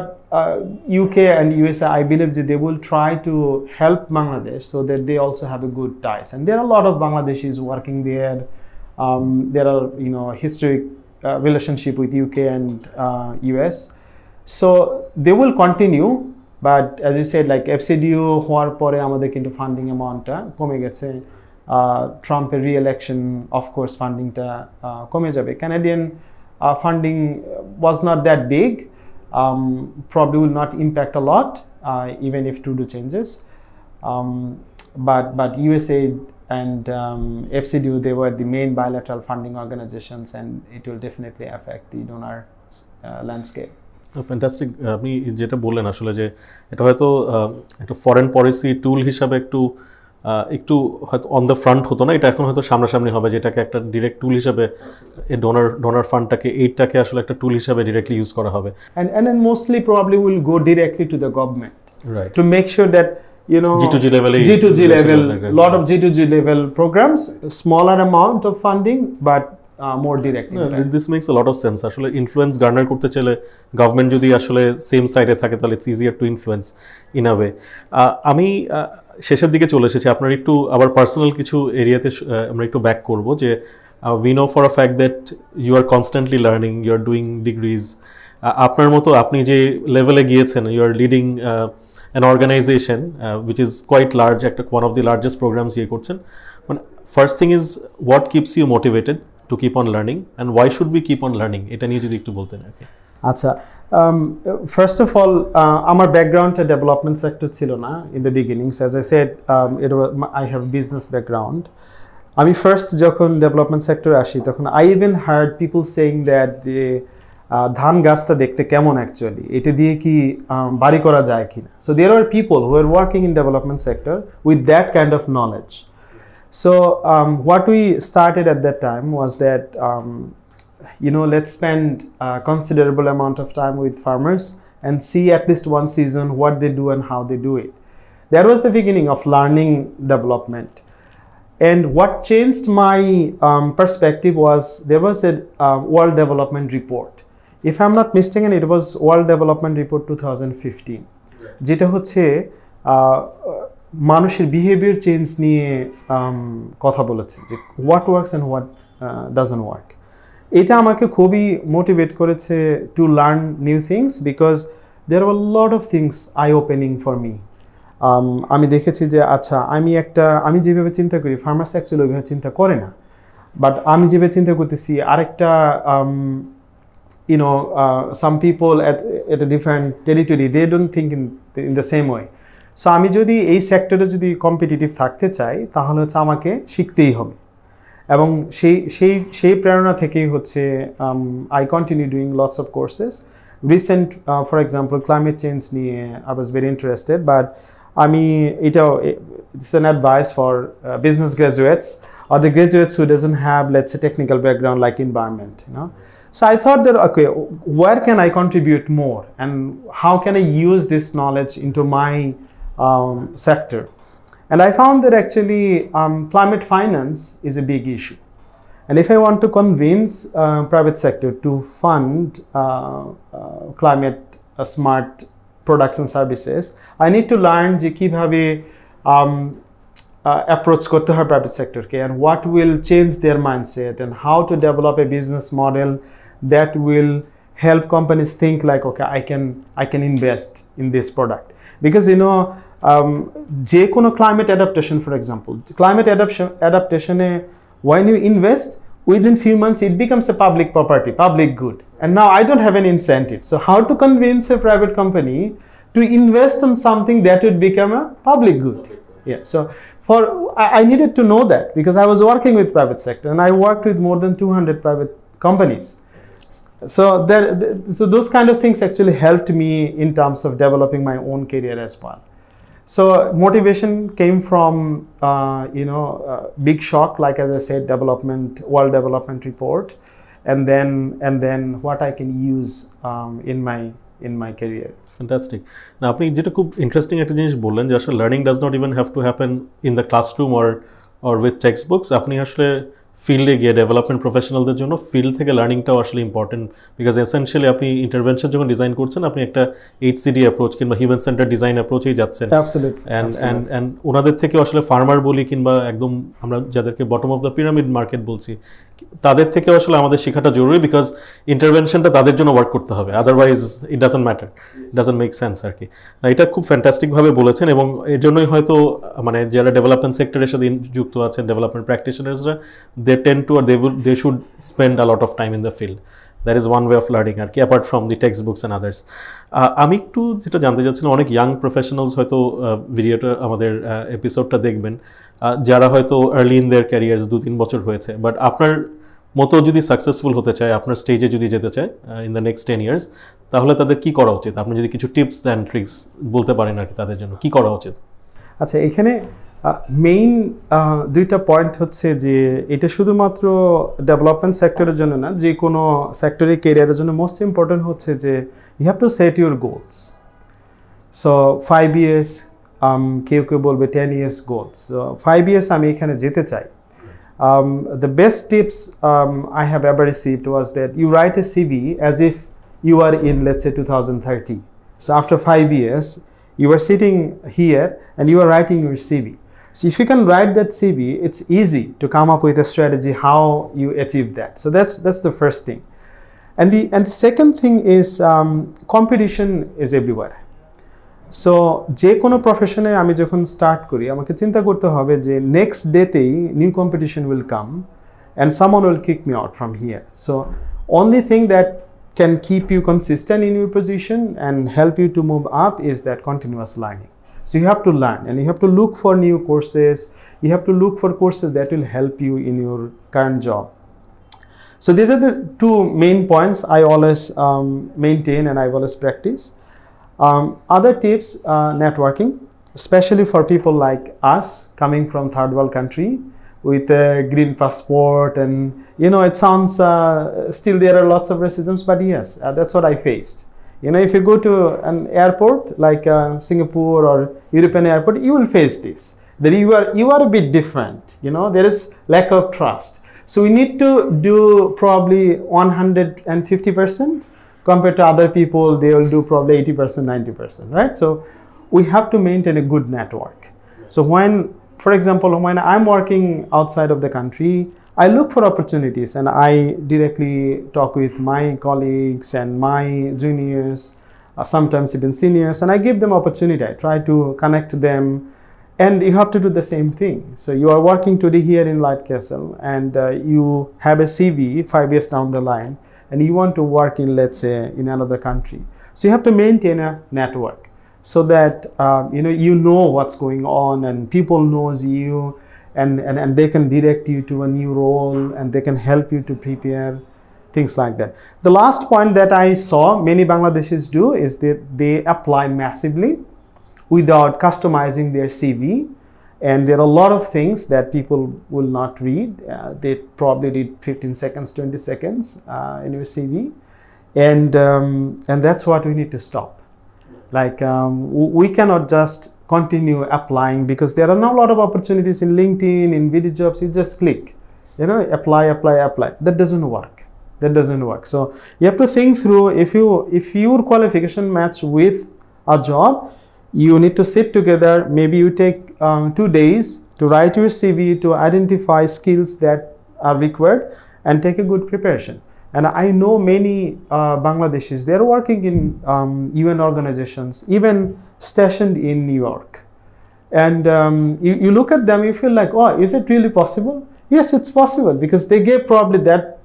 UK and USA, I believe that they will try to help Bangladesh so that they also have a good ties. And there are a lot of Bangladeshis working there. There are historic relationship with UK and US, so they will continue. But as you said, like FCDO হওয়ার পরে আমাদের কিন্তু funding অ্যামাউন্টটা কমে গেছে। ট্রাম্পের রি-ইলেকশন of course ফান্ডিংটা কমে যাবে। Canadian funding was not that big, probably will not impact a lot even if Trudeau changes, but USAID and FCDO, they were the main bilateral funding organizations, and it will definitely affect the donor landscape. Fantastic. আপনি যেটা বললেন আসলে যে এটা হয়তো একটা foreign policy টুল হিসাবে একটু হয়তো অন দ্য ফ্রন্ট হতো না, এটা এখন হয়তো সামনাসামনি হবে, যেটাকে একটা ডিরেক্ট টুল হিসাবে এই ডোনার ফান্ডটাকে, এইটাকে আসলে একটা টুল হিসাবে ডিরেক্টলি ইউজ করা হবে। And then mostly probably will go directly to the government, right, to make sure that G2G level, lot of G2G level programs, smaller amount of funding, but more direct impact. This makes a lot of sense. আসলে influence Garner করতে চাইলে government যদি আসলে same সাইডে থাকে তাহলে it's easier two influence in a way. আমি শেষের দিকে চলে এসেছি, আপনার একটু আবার পার্সোনাল কিছু এরিয়াতে আমরা একটু ব্যাক করব যে we know for a fact that you are constantly learning, you are doing degrees. আপনার মতো আপনি যে লেভেলে গিয়েছেন, you are leading an organization which is quite large, one of the largest programs ইয়ে করছেন। মানে first thing is what keeps you motivated to keep on learning, and why should we keep on learning? এটা নিয়ে যদি একটু বলতেন আর কি। আচ্ছা, First of all, আমার ব্যাকগ্রাউন্ডটা ডেভেলপমেন্ট সেক্টর ছিল না in the beginnings. As I said, I have business background. আমি ফার্স্ট যখন ডেভেলপমেন্ট সেক্টরে আসি তখন I even heard people saying that যে ধান গাছটা দেখতে কেমন অ্যাকচুয়ালি, এটা দিয়ে কি বাড়ি করা যায় কিনা. So there are people who are working in development sector with that kind of knowledge. So what we started at that time was that let's spend a considerable amount of time with farmers and see at least one season what they do and how they do it. That was the beginning of learning development. And what changed my perspective was there was a World Development Report. If I'm not mistaken, it was World Development Report 2015. যেটা হচ্ছে মানুষের behaviour change নিয়ে কথা বলেছে যে what works and what doesn't work. এটা আমাকে খুবই মোটিভেট করেছে to learn new things because there are lot of things I opening for me. আমি দেখেছি যে আচ্ছা আমি যেভাবে চিন্তা করি ফার্মার্স অ্যাকচুয়ালি ওইভাবে চিন্তা করে না, বাট আমি যেভাবে চিন্তা করতেছি আরেকটা some people at a different territory, they don't think in the same way. So আমি যদি এই সেক্টরে যদি কম্পিটিটিভ থাকতে চাই তাহলে হচ্ছে আমাকে শিখতেই হবে, এবং সেই প্রেরণা থেকেই হচ্ছে I continue doing lots of courses. Recent for example climate change নিয়ে I was very interested, but আমি এটাও it's an advice for business graduates or the graduates who doesn't have, let's say, technical background like environment, So I thought that, okay, where can I contribute more and how can I use this knowledge into my sector? And I found that actually climate finance is a big issue. And if I want to convince private sector to fund climate smart products and services, I need to learn যে কিভাবে approach করতে হয় private sector K, and what will change their mindset and how to develop a business model that will help companies think like, okay, I can invest in this product. Because যে কোনো climate adaptation, for example, climate adaptation when you invest within few months it becomes a public property, public good, and now I don't have any incentive. So how to convince a private company to invest on something that would become a public good? Yeah, so I needed to know that because I was working with private sector and I worked with more than 200 private companies. So those kind of things actually helped me in terms of developing my own career as well. So motivation came from big shock, like as I said, World Development Report, and then what I can use in my career. Fantastic. না আপনি যেটা খুব interesting একটা জিনিস বললেন যে আসলে learning does not even have to happen in the classroom or with text books. আপনি আসলে ফিল্ডে গিয়ে ডেভেলপমেন্ট প্রফেশনালদের জন্য ফিল্ড থেকে লার্নিংটাও আসলে ইম্পর্টেন্ট, বিকজ এসেনশিয়ালি আপনি ইন্টারভেনশন যখন ডিজাইন করছেন আপনি একটা HCD অ্যাপ্রোচ কিংবা হিউম্যান সেন্টার ডিজাইন অ্যাপ্রোচেই যাচ্ছেন, অ্যান্ড ওনাদের থেকেও আসলে ফার্মার বলি কিংবা একদম আমরা যাদেরকে bottom of the pyramid market বলছি তাদের থেকেও আসলে আমাদের শেখাটা জরুরি, বিকজ ইন্টারভেনশনটা তাদের জন্য ওয়ার্ক করতে হবে, otherwise it doesn't matter, it doesn't make sense আর কি. এটা খুব ফ্যান্টাস্টিকভাবে বলেছেন, এবং এর জন্যই হয়তো মানে যারা ডেভেলপমেন্ট সেক্টরের সাথে যুক্ত আছেন development প্র্যাকটিশনার্সরা they tend to, or they should spend a lot of time in the field. That is one way of learning আর কি, apart from the textbooks and others. আমি একটু যেটা জানতে চাচ্ছিলাম, অনেক ইয়াং প্রফেশনালস হয়তো ভিডিওটা আমাদের এপিসোডটা দেখবেন যারা হয়তো আর্লি ইন দেয়ার ক্যারিয়ার্স 2-3 বছর হয়েছে, বাট আপনার মতো যদি সাকসেসফুল হতে চায়, আপনার স্টেজে যদি যেতে চায় ইন দ্য নেক্সট 10 ইয়ার্স, তাহলে তাদের কি করা উচিত? আপনি যদি কিছু টিপস অ্যান্ড ট্রিক্স বলতে পারেন আর কি তাদের জন্য কি করা উচিত? আচ্ছা, এখানে মেইন দুইটা পয়েন্ট হচ্ছে যে এটা শুধুমাত্র ডেভেলপমেন্ট সেক্টরের জন্য না, যে কোনো সেক্টরে কেরিয়ারের জন্য মোস্ট ইম্পর্টেন্ট হচ্ছে যে you have to set your goals. So 5 years, কেউ বলবে 10 years গোলস. সো 5 years আমি এখানে যেতে চাই. The best tips I have ever received was that you write a CV as if you are in, let's say, 2030. So after 5 years, you are sitting here and you are writing your CV. So if you can write that CV, it's easy to come up with a strategy how you achieve that. So that's the first thing. And the second thing is competition is everywhere. So যে কোনো প্রফেশনে আমি যখন start করি আমাকে চিন্তা করতে হবে যে নেক্সট ডেতেই new competition will come and someone will kick me out from here. So only thing that can keep you consistent in your position and help you to move up is that continuous learning. So you have to learn, and you have to look for new courses. You have to look for courses that will help you in your current job. So these are the two main points I always maintain and I always practice. Other tips, networking, especially for people like us coming from third world country with a green passport, and it sounds still there are lots of racisms, but yes, that's what I faced. If you go to an airport like Singapore or European airport, you will face this, that you are a bit different. There is lack of trust. So we need to do probably 150% compared to other people. They will do probably 80%, 90%, right? So we have to maintain a good network. So for example, when I'm working outside of the country, I look for opportunities and I directly talk with my colleagues and my juniors, sometimes even seniors, and I give them opportunity. I try to connect them, and you have to do the same thing. So you are working today here in Light Castle, and you have a CV 5 years down the line, and you want to work in, let's say, in another country. So you have to maintain a network so that you know what's going on, and people knows you. And they can direct you to a new role, and they can help you to prepare, things like that. The last point that I saw many Bangladeshis do is that they apply massively without customizing their CV. And there are a lot of things that people will not read. They probably read 15 seconds, 20 seconds in your CV. And that's what we need to stop. Like we cannot just continue applying, because there are not a lot of opportunities in LinkedIn, in video jobs. You just click, apply. That doesn't work. So you have to think through, if your qualification match with a job, you need to sit together. Maybe you take 2 days to write your CV, to identify skills that are required, and take a good preparation. And I know many Bangladeshis, they're working in UN organizations, even stationed in New York. And you look at them, you feel like, oh, is it really possible? Yes, it's possible, because they gave probably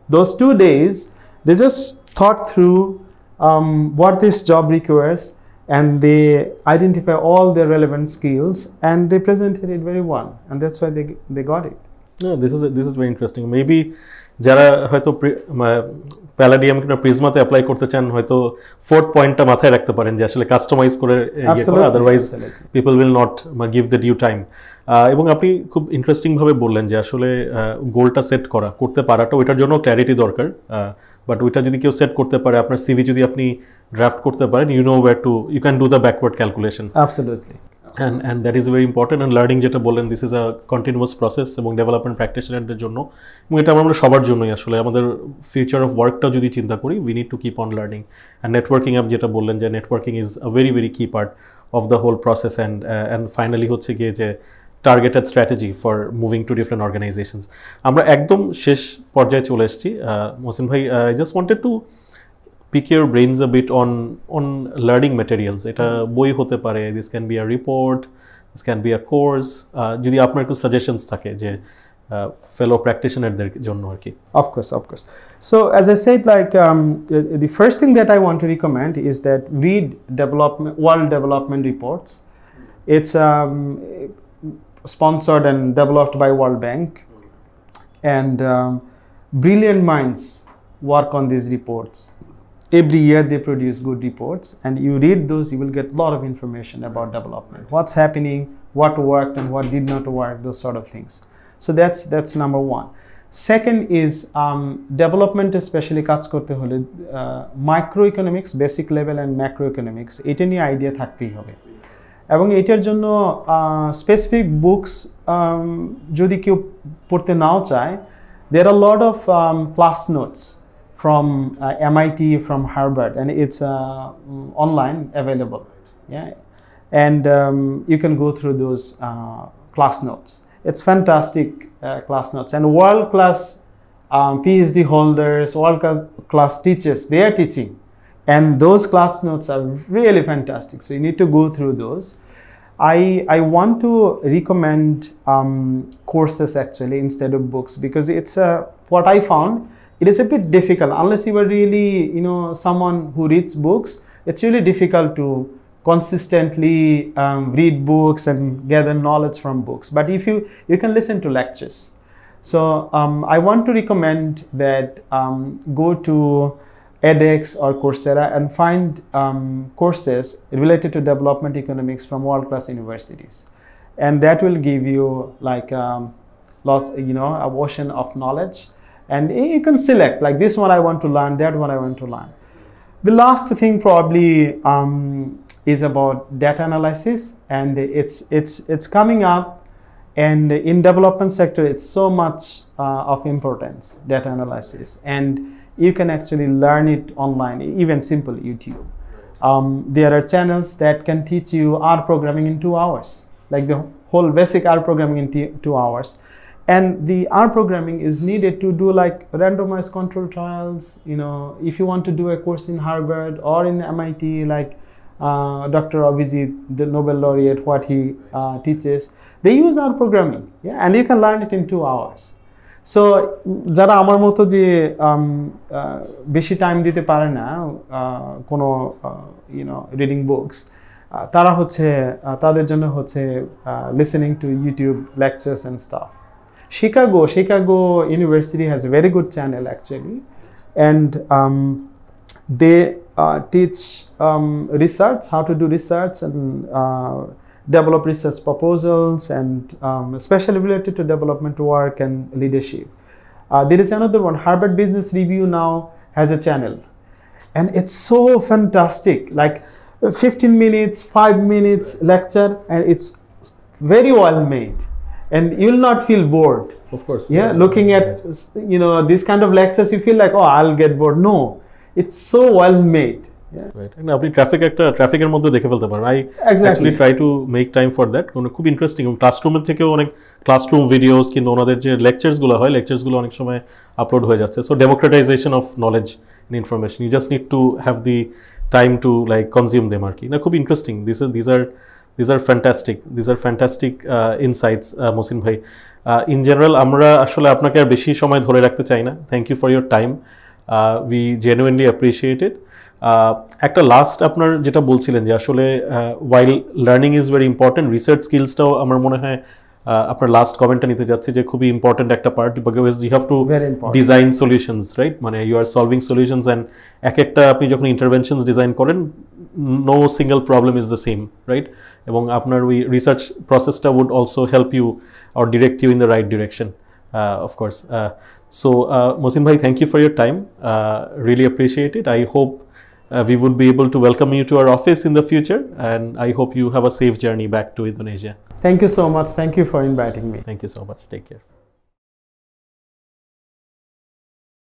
those 2 days, they just thought through what this job requires, and they identify all the relevant skills, and they presented it very well. And that's why they got it. No, this is very interesting. Maybe যারা হয়তো palladium কিংবা প্রিজমাতে apply করতে চান, হয়তো fourth পয়েন্টটা মাথায় রাখতে পারেন যে আসলে কাস্টমাইজ করে otherwise people will not give the due time. এবং আপনি খুব ইন্টারেস্টিং ভাবে বললেন যে আসলে গোলটা সেট করতে পারাটা, ওইটার জন্য ক্ল্যারিটি দরকার। বাট ওইটা যদি কেউ সেট করতে পারে, আপনার সিভি যদি আপনি ড্রাফট করতে পারেন, you can do the backward calculation. Absolutely. And that is very important. And learning যেটা বললেন, this is a continuous process এবং ডেভেলপমেন্ট প্র্যাকটিশনারদের জন্য, এবং এটা আমরা সবার জন্যই আসলে আমাদের ফিউচার অফ ওয়ার্কটা যদি চিন্তা করি, we need to keep on learning. And networking আপনি যেটা বললেন যে networking is a very very key part of the whole process, and finally হচ্ছে গিয়ে যে targeted strategy for moving to different organizations. আমরা একদম শেষ পর্যায়ে চলে এসেছি। মোহসিন ভাই, I just wanted to pick your brains a bit on learning materials. এটা বই হতে পারে, this can be a report, this can be a course. যদি আপনার একটু সাজেশনস থাকে যে fellow practitionerদের জন্য আর কি। Of course. So as I said, like the first thing that I want to recommend is that read world development reports. It's sponsored and developed by World Bank, and brilliant minds work on these reports. Every year they produce good reports, and you read those, you will get a lot of information about development, what's happening, what worked and what did not work, those sort of things. So that's number one. Second is development, especially কাজ করতে হলে microeconomics, basic level and macroeconomics, এটা নিয়ে idea থাকতেই হবে। এবং এটার জন্য স্পেসিফিক বুকস যদি কেউ পড়তে নাও চায়, there are a lot of class notes from MIT, from Harvard, and it's online available. Yeah, and you can go through those class notes. It's fantastic class notes, and world-class PhD holders, world-class teachers, they are teaching, and those class notes are really fantastic. So you need to go through those. I want to recommend courses actually instead of books, because it's what I found. it is a bit difficult unless you are really, you know, someone who reads books. It's really difficult to consistently read books and gather knowledge from books. But if you can listen to lectures. So I want to recommend that go to edX or Coursera and find courses related to development economics from world-class universities, and that will give you like lots, you know, a ocean of knowledge, and you can select like this one I want to learn, that one I want to learn. The last thing probably is about data analysis, and it's coming up. And in development sector, it's so much of importance, data analysis. And you can actually learn it online, even simple YouTube. There are channels that can teach you R programming in 2 hours, like the whole basic R programming in 2 hours. And the R programming is needed to do like randomized control trials. You know, if you want to do a course in Harvard or in MIT, like Dr. Abhijit, the Nobel laureate, what he teaches, they use R programming, yeah, and you can learn it in 2 hours. So যারা আমার মতো যে বেশি time দিতে পারে না কোনো you know reading books, তারা হচ্ছে তাদের জন্য হচ্ছে listening to YouTube lectures and stuff. Chicago University has a very good channel actually, and they teach research, how to do research, and develop research proposals, and especially related to development work and leadership. There is another one, Harvard Business Review now has a channel, and it's so fantastic, like 15 minutes, 5 minutes lecture, and it's very well made, and you'll not feel bored. Of course. Yeah, looking at you know these kind of lectures, you feel like, oh, I'll get bored. No, it's so well made. Yeah. Right. And আপনি ট্রাফিকের মধ্যে দেখে ফেলতে পারেন। I actually try to make time for that. খুব interesting, এবং ক্লাসরুমের থেকেও অনেক ক্লাসরুম ভিডিওস কিন্তু ওনাদের যে লেকচারসগুলো হয়, লেকচারসগুলো অনেক সময় আপলোড হয়ে যাচ্ছে। So democratisation of knowledge and information, you just need to have the time to like consume them আর কি। না, খুব interesting. These are fantastic insights, Mohsin ভাই। ইন জেনারেল আমরা আসলে আপনাকে আর বেশি সময় ধরে রাখতে চাই না। Thank you for your time, we genuinely appreciate it. একটা লাস্ট আপনার যেটা বলছিলেন যে আসলে while learning is very important, research স্কিলসটাও আমার মনে হয় আপনার লাস্ট কমেন্টটা নিতে যাচ্ছি যে খুবই ইম্পর্টেন্ট একটা part, because you have to design solutions, right? মানে you are solving solutions, and একটা আপনি যখন ইন্টারভেনশনস ডিজাইন করেন, no single problem is the same, right? এবং আপনার ওই রিসার্চ প্রসেসটা would also help you or direct you in the right direction, of course. So Mohsin ভাই, thank you for your time, really appreciate it. I hope we would be able to welcome you to our office in the future, and I hope you have a safe journey back to Indonesia. Thank you so much. Thank you for inviting me. Thank you so much. Take care.